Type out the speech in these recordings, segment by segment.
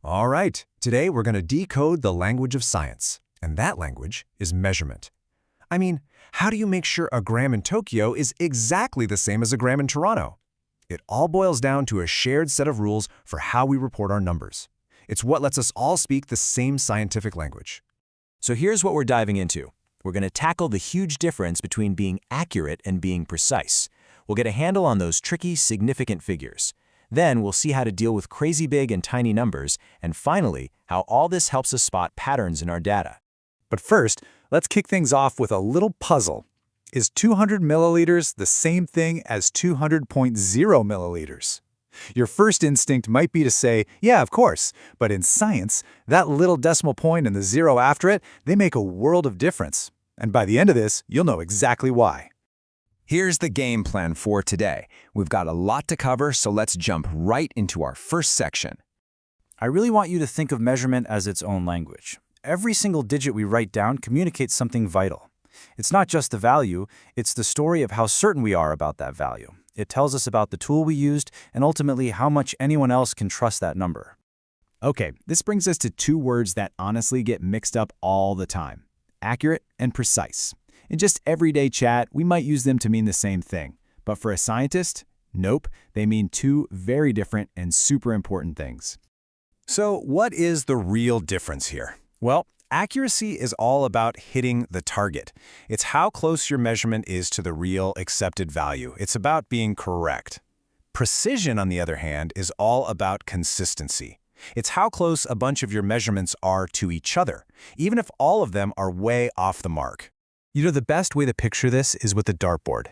All right, today we're going to decode the language of science, and that language is measurement. I mean, how do you make sure a gram in Tokyo is exactly the same as a gram in Toronto? It all boils down to a shared set of rules for how we report our numbers. It's what lets us all speak the same scientific language. So here's what we're diving into. We're going to tackle the huge difference between being accurate and being precise. We'll get a handle on those tricky, significant figures. Then we'll see how to deal with crazy big and tiny numbers, and finally, how all this helps us spot patterns in our data. But first, let's kick things off with a little puzzle. Is 200 milliliters the same thing as 200.0 milliliters? Your first instinct might be to say, yeah, of course, but in science, that little decimal point and the zero after it, they make a world of difference. And by the end of this, you'll know exactly why. Here's the game plan for today. We've got a lot to cover, so let's jump right into our first section. I really want you to think of measurement as its own language. Every single digit we write down communicates something vital. It's not just the value, it's the story of how certain we are about that value. It tells us about the tool we used and ultimately how much anyone else can trust that number. Okay, this brings us to two words that honestly get mixed up all the time: accurate and precise. In just everyday chat, we might use them to mean the same thing. But for a scientist, nope, they mean two very different and super important things. So what is the real difference here? Well, accuracy is all about hitting the target. It's how close your measurement is to the real accepted value. It's about being correct. Precision, on the other hand, is all about consistency. It's how close a bunch of your measurements are to each other, even if all of them are way off the mark. You know, the best way to picture this is with a dartboard.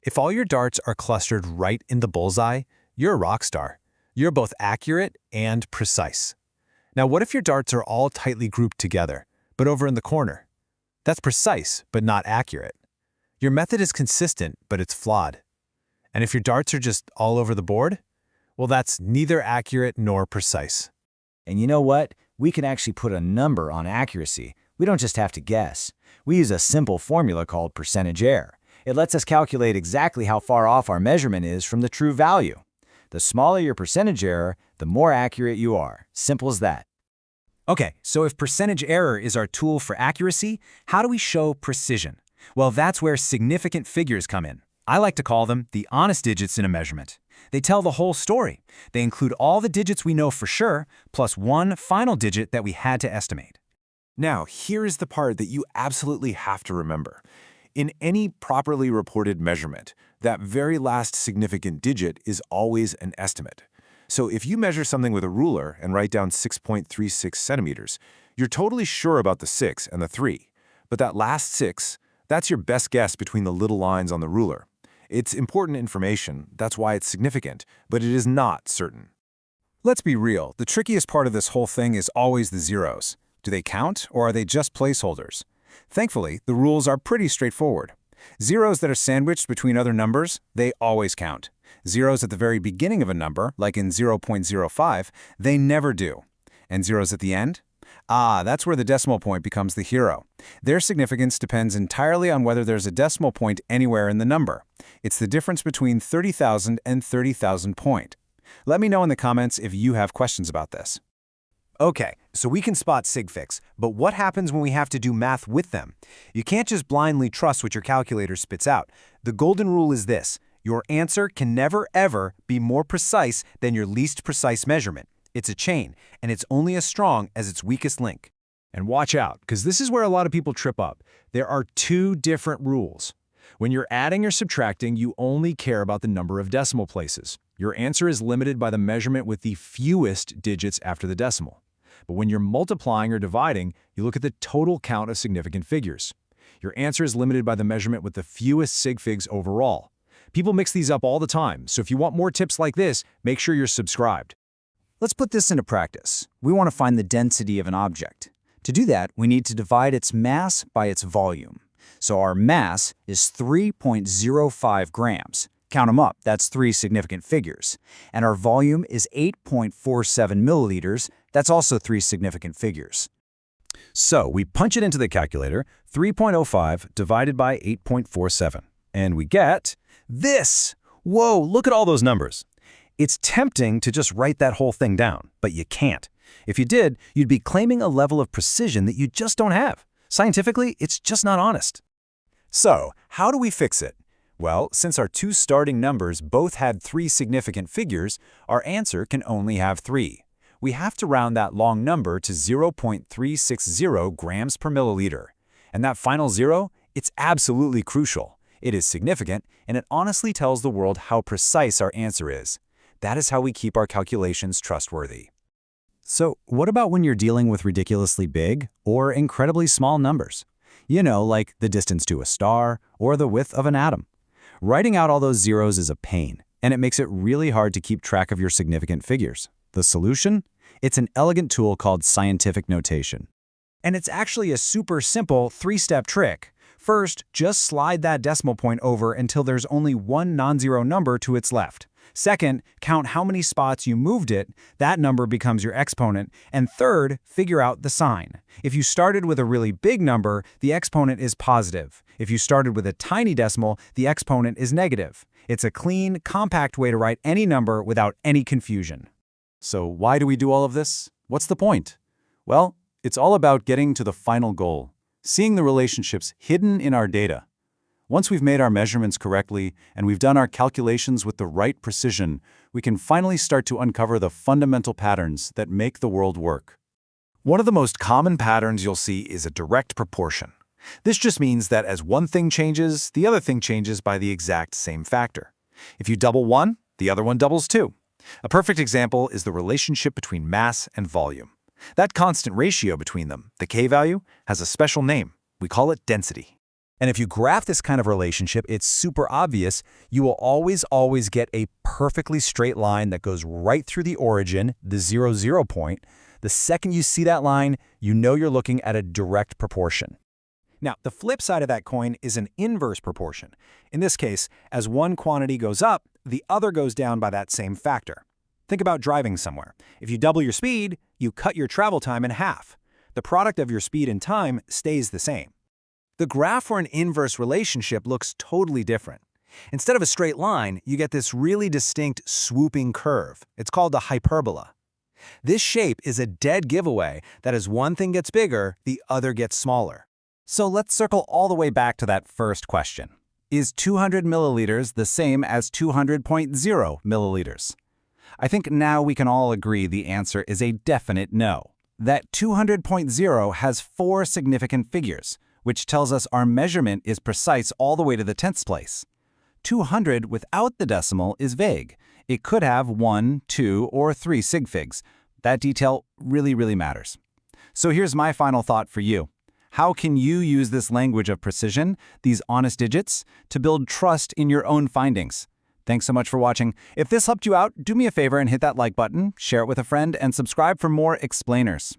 If all your darts are clustered right in the bullseye, you're a rock star. You're both accurate and precise. Now, what if your darts are all tightly grouped together, but over in the corner? That's precise, but not accurate. Your method is consistent, but it's flawed. And if your darts are just all over the board, well, that's neither accurate nor precise. And you know what? We can actually put a number on accuracy. We don't just have to guess. We use a simple formula called percentage error. It lets us calculate exactly how far off our measurement is from the true value. The smaller your percentage error, the more accurate you are. Simple as that. Okay, so if percentage error is our tool for accuracy, how do we show precision? Well, that's where significant figures come in. I like to call them the honest digits in a measurement. They tell the whole story. They include all the digits we know for sure, plus one final digit that we had to estimate. Now, here's the part that you absolutely have to remember. In any properly reported measurement, that very last significant digit is always an estimate. So if you measure something with a ruler and write down 6.36 centimeters, you're totally sure about the 6 and the 3. But that last 6, that's your best guess between the little lines on the ruler. It's important information, that's why it's significant, but it is not certain. Let's be real, the trickiest part of this whole thing is always the zeros. Do they count, or are they just placeholders? Thankfully, the rules are pretty straightforward. Zeros that are sandwiched between other numbers, they always count. Zeros at the very beginning of a number, like in 0.05, they never do. And zeros at the end? That's where the decimal point becomes the hero. Their significance depends entirely on whether there's a decimal point anywhere in the number. It's the difference between 30,000 and 30,000 point. Let me know in the comments if you have questions about this. Okay, so we can spot sig figs, but what happens when we have to do math with them? You can't just blindly trust what your calculator spits out. The golden rule is this: your answer can never, ever be more precise than your least precise measurement. It's a chain, and it's only as strong as its weakest link. And watch out, because this is where a lot of people trip up. There are two different rules. When you're adding or subtracting, you only care about the number of decimal places. Your answer is limited by the measurement with the fewest digits after the decimal. But when you're multiplying or dividing, you look at the total count of significant figures. Your answer is limited by the measurement with the fewest sig figs overall. People mix these up all the time, so if you want more tips like this, make sure you're subscribed. Let's put this into practice. We want to find the density of an object. To do that, we need to divide its mass by its volume. So our mass is 3.05 grams. Count them up, that's three significant figures. And our volume is 8.47 milliliters, that's also three significant figures. So we punch it into the calculator, 3.05 divided by 8.47, and we get this. Whoa, look at all those numbers. It's tempting to just write that whole thing down, but you can't. If you did, you'd be claiming a level of precision that you just don't have. Scientifically, it's just not honest. So, how do we fix it? Well, since our two starting numbers both had 3 significant figures, our answer can only have 3. We have to round that long number to 0.360 grams per milliliter. And that final 0, it's absolutely crucial. It is significant, and it honestly tells the world how precise our answer is. That is how we keep our calculations trustworthy. So what about when you're dealing with ridiculously big or incredibly small numbers? You know, like the distance to a star or the width of an atom. Writing out all those zeros is a pain, and it makes it really hard to keep track of your significant figures. The solution? It's an elegant tool called scientific notation. And it's actually a super simple 3-step trick. First, just slide that decimal point over until there's only one non-zero number to its left. Second, count how many spots you moved it. That number becomes your exponent. And third, figure out the sign. If you started with a really big number, the exponent is positive. If you started with a tiny decimal, the exponent is negative. It's a clean, compact way to write any number without any confusion. So why do we do all of this? What's the point? Well, it's all about getting to the final goal, seeing the relationships hidden in our data. Once we've made our measurements correctly and we've done our calculations with the right precision, we can finally start to uncover the fundamental patterns that make the world work. One of the most common patterns you'll see is a direct proportion. This just means that as one thing changes, the other thing changes by the exact same factor. If you double one, the other one doubles too. A perfect example is the relationship between mass and volume. That constant ratio between them, the K value, has a special name. We call it density. And if you graph this kind of relationship, it's super obvious. You will always get a perfectly straight line that goes right through the origin, the 0, 0 point. The second you see that line, you know you're looking at a direct proportion. Now, the flip side of that coin is an inverse proportion. In this case, as one quantity goes up, the other goes down by that same factor. Think about driving somewhere. If you double your speed, you cut your travel time in half. The product of your speed and time stays the same. The graph for an inverse relationship looks totally different. Instead of a straight line, you get this really distinct swooping curve. It's called a hyperbola. This shape is a dead giveaway that as one thing gets bigger, the other gets smaller. So let's circle all the way back to that first question. Is 200 milliliters the same as 200.0 milliliters? I think now we can all agree the answer is a definite no. That 200.0 has 4 significant figures, which tells us our measurement is precise all the way to the tenths place. 200 without the decimal is vague. It could have 1, 2, or 3 sig figs. That detail really matters. So here's my final thought for you. How can you use this language of precision, these honest digits, to build trust in your own findings? Thanks so much for watching. If this helped you out, do me a favor and hit that like button, share it with a friend, and subscribe for more explainers.